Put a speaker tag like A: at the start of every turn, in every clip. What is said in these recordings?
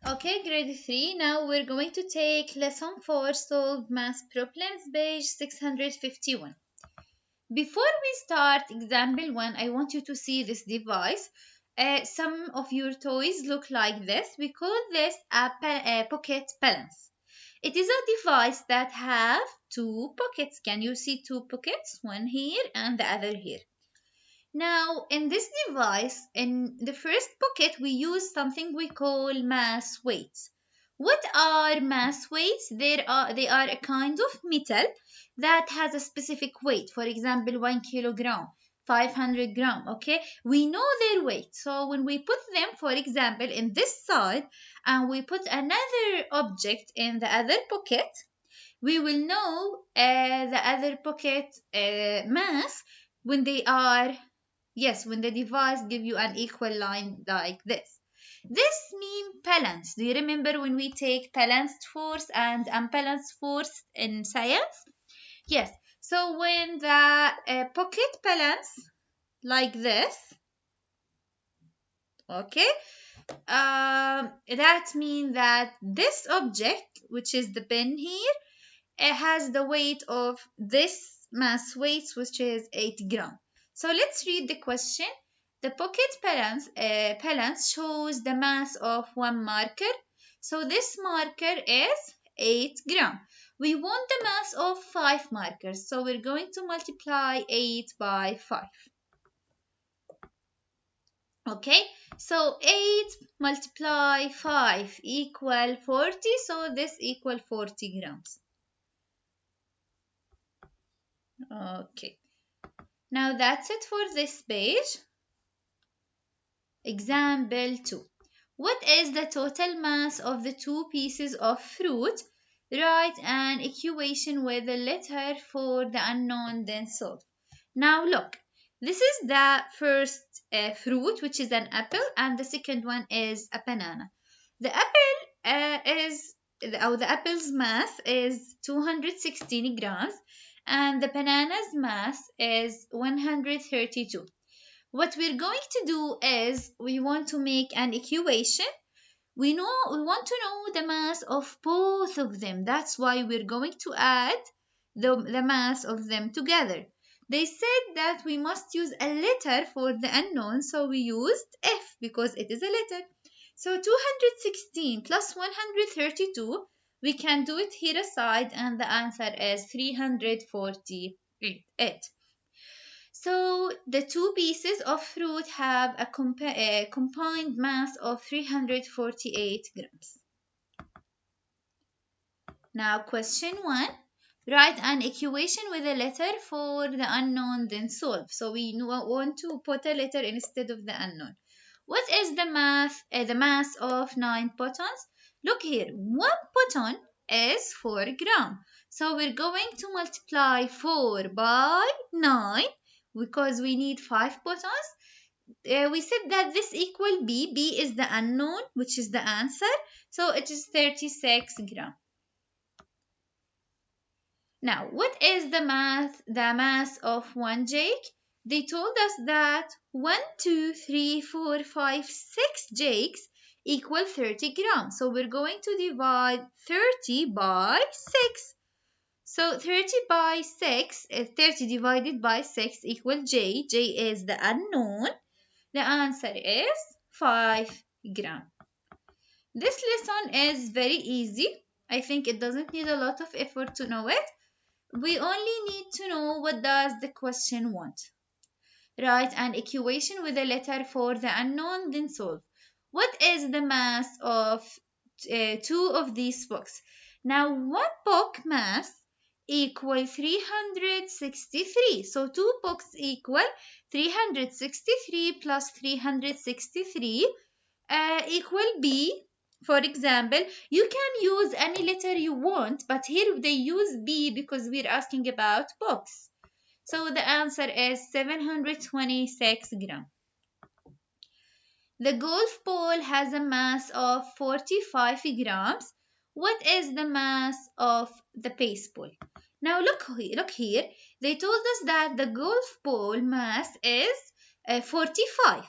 A: Okay, grade 3. Now we're going to take lesson 4, solve math problems, page 651. Before we start example 1, I want you to see this device. Some of your toys look like this. We call this a pocket balance. It is a device that have two pockets. Can you see two pockets? One here and the other here. Now, in this device, in the first pocket, we use something we call mass weights. What are mass weights? They are a kind of metal that has a specific weight. For example, 1 kilogram, 500 gram. Okay, we know their weight. So when we put them, for example, in this side, and we put another object in the other pocket, we will know the other pocket mass when they are. Yes, when the device give you an equal line like this. This means balance. Do you remember when we take balanced force and unbalanced force in science? Yes. So when the pocket balance like this, okay, that means that this object, which is the pen here, it has the weight of this mass weight, which is 8 gram. So let's read the question. The pocket balance shows the mass of one marker. So this marker is 8 gram. We want the mass of 5 markers. So we're going to multiply 8 by 5. Okay, so 8 multiply 5 equal 40. So this equal 40 grams. Okay. Now that's it for this page. Example 2. What is the total mass of the two pieces of fruit? Write an equation with a letter for the unknown, then solve. Now look, this is the first fruit, which is an apple, and the second one is a banana. The apple's mass is 216 grams, and the banana's mass is 132. What we're going to do is we want to make an equation. We want to know the mass of both of them. That's why we're going to add the mass of them together. They said that we must use a letter for the unknown, so we used F because it is a letter. So 216 plus 132, we can do it here aside, and the answer is 348. So the two pieces of fruit have a combined mass of 348 grams. Now question 1. Write an equation with a letter for the unknown, then solve. So we want to put a letter instead of the unknown. What is the mass of 9 photons? Look here, 1 photon is 4 grams. So we're going to multiply 4 by 9 because we need 5 photons. We said that this equal B. B is the unknown, which is the answer. So it is 36 grams. Now, what is the mass of one Jake? They told us that 1, 2, 3, 4, 5, 6 Jakes equal 30 grams. So we're going to divide 30 by 6. So 30 by 6 is 30 divided by 6 equal J. J is the unknown. The answer is 5 grams. This lesson is very easy. I think it doesn't need a lot of effort to know it. We only need to know what does the question want. Write an equation with a letter for the unknown, then solve. What is the mass of two of these books? Now, one book mass equal 363. So two books equal 363 plus 363 equal B. For example, you can use any letter you want, but here they use B because we're asking about books. So the answer is 726 grams. The golf ball has a mass of 45 grams. What is the mass of the baseball? Now look here. They told us that the golf ball mass is 45,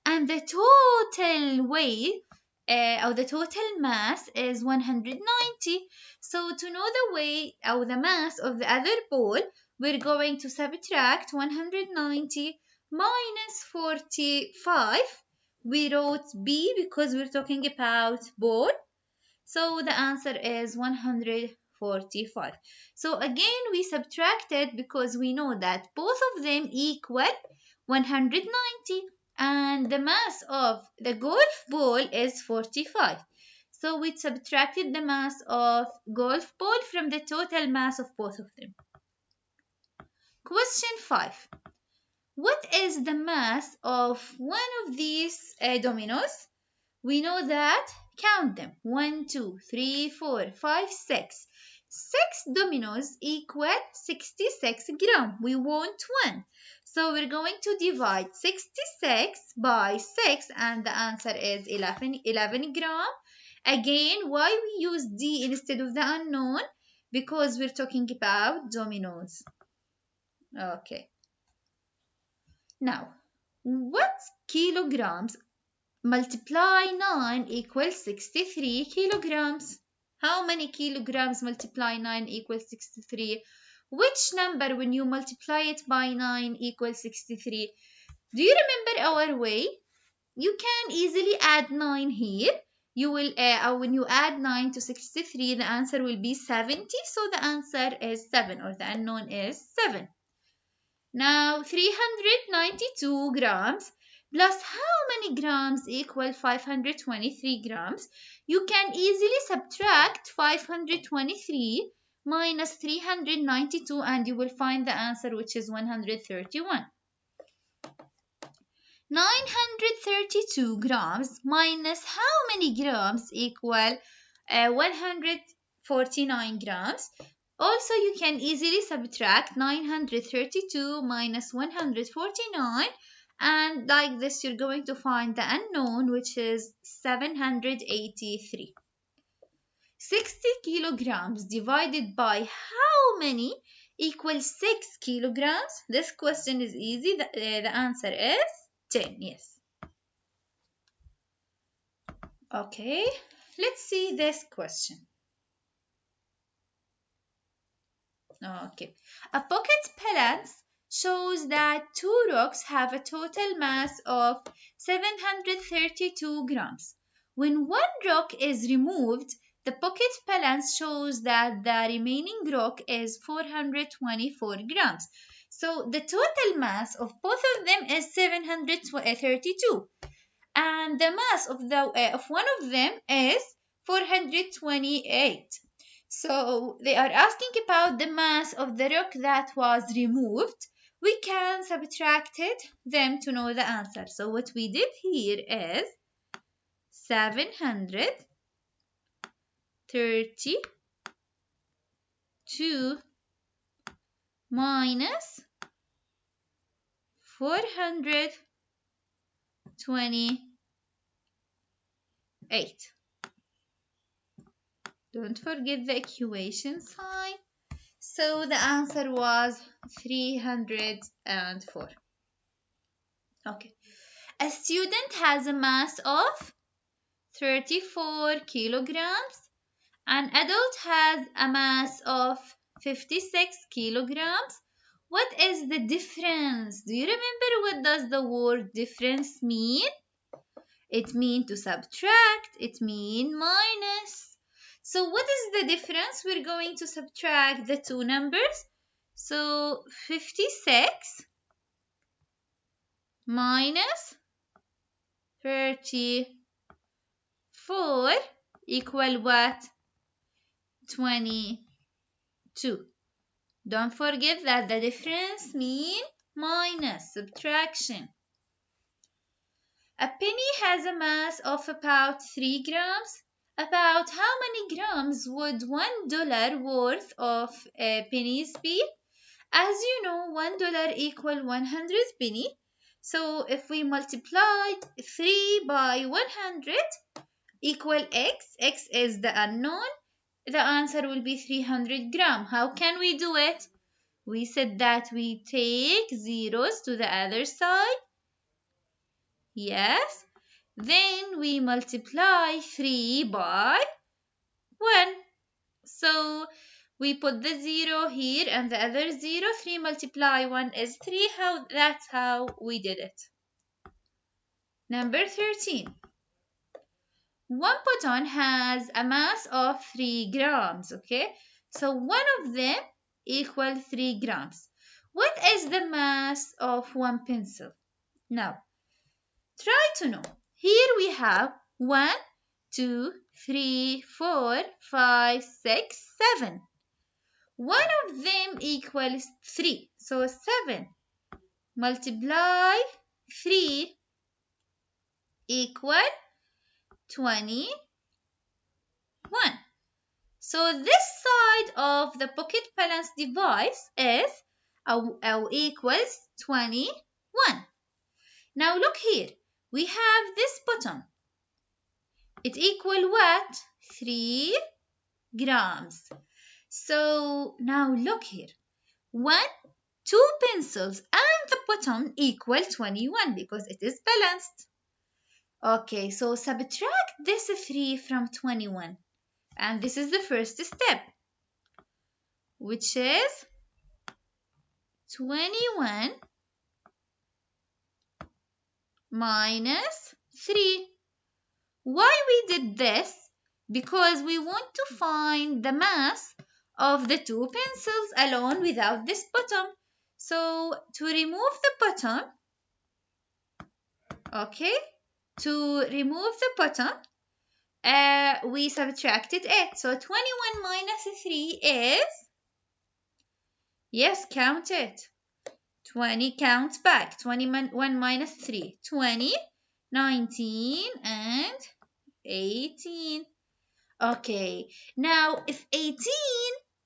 A: and the total weight or the total mass is 190. So to know the weight or the mass of the other ball, we're going to subtract 190 minus 45. We wrote B because we're talking about ball. So the answer is 145. So again, we subtracted because we know that both of them equal 190 and the mass of the golf ball is 45. So we subtracted the mass of golf ball from the total mass of both of them. Question 5. What is the mass of one of these dominoes? We know that, count them, 1, 2, 3, 4, 5, 6. 6 dominoes equal 66 grams. We want 1. So we're going to divide 66 by 6 and the answer is 11 grams. Again, why we use D instead of the unknown? Because we're talking about dominoes. Okay. Now, what kilograms multiply 9 equals 63 kilograms? How many kilograms multiply 9 equals 63? Which number when you multiply it by 9 equals 63? Do you remember our way? You can easily add 9 here. You will when you add 9 to 63, the answer will be 70. So the answer is 7, or the unknown is 7. Now 392 grams plus how many grams equal 523 grams? You can easily subtract 523 minus 392 and you will find the answer, which is 131. 932 grams minus how many grams equal 149 grams? Also, you can easily subtract 932 minus 149, and like this you're going to find the unknown, which is 783. 60 kilograms divided by how many equals 6 kilograms? This question is easy. The answer is 10. Yes. Okay, let's see this question. Okay, a pocket balance shows that two rocks have a total mass of 732 grams. When one rock is removed, the pocket balance shows that the remaining rock is 424 grams. So the total mass of both of them is 732, and the mass of one of them is 428. So they are asking about the mass of the rock that was removed. We can subtract them to know the answer. So what we did here is 732 minus 428. Don't forget the equation sign. So the answer was 304. Okay. A student has a mass of 34 kilograms. An adult has a mass of 56 kilograms. What is the difference? Do you remember what does the word difference mean? It means to subtract. It means minus. So what is the difference? We're going to subtract the two numbers. So 56 minus 34 equal what? 22. Don't forget that the difference means minus, subtraction. A penny has a mass of about 3 grams. About how many grams would $1 worth of pennies be? As you know, $1 equal 100 penny. So if we multiply 3 by 100 equal x is the unknown, the answer will be 300 grams. How can we do it? We said that we take zeros to the other side. Yes. Then we multiply 3 by 1. So we put the 0 here and the other 0. 3 multiply 1 is 3. That's how we did it. Number 13. One button has a mass of 3 grams, okay? So one of them equals 3 grams. What is the mass of one pencil? Now, try to know. Here we have 1, 2, 3, 4, 5, 6, 7. One of them equals 3. So 7 multiply 3 equal 21. So this side of the pocket balance device is equals 21. Now look here. We have this button. It equals what? 3 grams. So now look here. 2 pencils and the button equal 21 because it is balanced. Okay, so subtract this 3 from 21. And this is the first step, which is 21 minus 3. Why we did this? Because we want to find the mass of the 2 pencils alone without this button. So to remove the button, okay, to remove the button, we subtracted it. So 21 minus 3 is, yes, count it. 20, count back. 21 minus 3, 20, 19, and 18. Okay, now if 18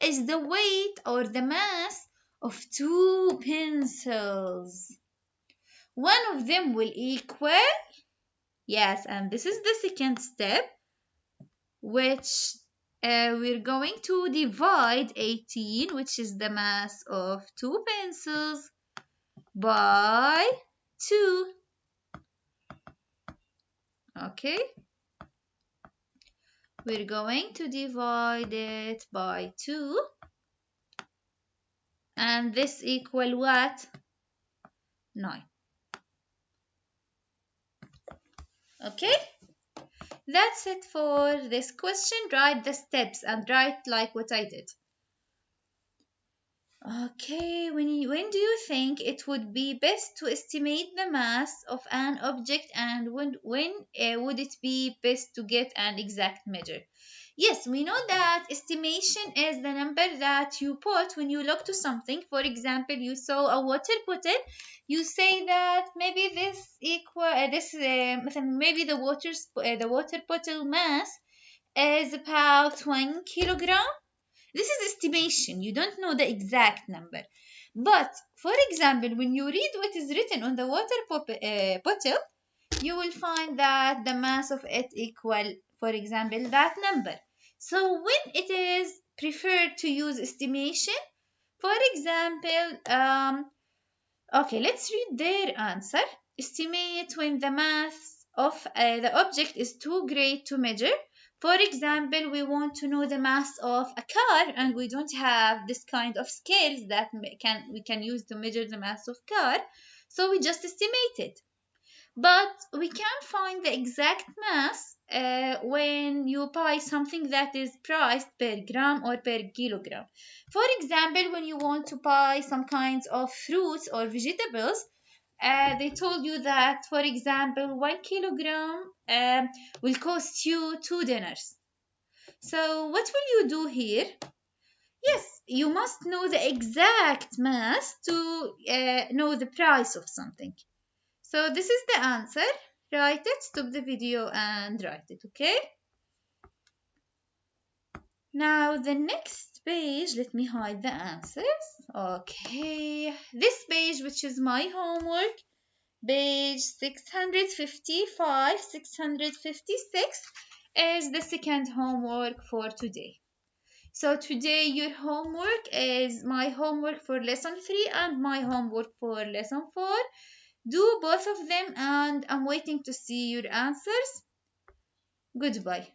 A: is the weight or the mass of 2 pencils, one of them will equal, yes, and this is the second step, which we're going to divide 18, which is the mass of 2 pencils, by 2. Okay, we're going to divide it by 2, and this equal what? 9. Okay, that's it for this question. Write the steps and write like what I did. Okay, when do you think it would be best to estimate the mass of an object, and when would it be best to get an exact measure? Yes, we know that estimation is the number that you put when you look to something. For example, you saw a water bottle, you say that maybe this maybe the water bottle mass is about 1 kilogram. This is estimation. You don't know the exact number. But, for example, when you read what is written on the water bottle, you will find that the mass of it equal, for example, that number. So when it is preferred to use estimation, for example, okay, let's read their answer. Estimate when the mass of the object is too great to measure. For example, we want to know the mass of a car, and we don't have this kind of scales that we can use to measure the mass of car, so we just estimate it. But we can't find the exact mass when you buy something that is priced per gram or per kilogram. For example, when you want to buy some kinds of fruits or vegetables, they told you that, for example, 1 kilogram will cost you 2 dinners. So what will you do here? Yes, you must know the exact mass to know the price of something. So this is the answer. Write it, stop the video and write it, okay? Now the next page, let me hide the answers. Okay, this page, which is my homework, page 655, 656, is the second homework for today. So today your homework is my homework for lesson 3 and my homework for lesson 4. Do both of them and I'm waiting to see your answers. Goodbye.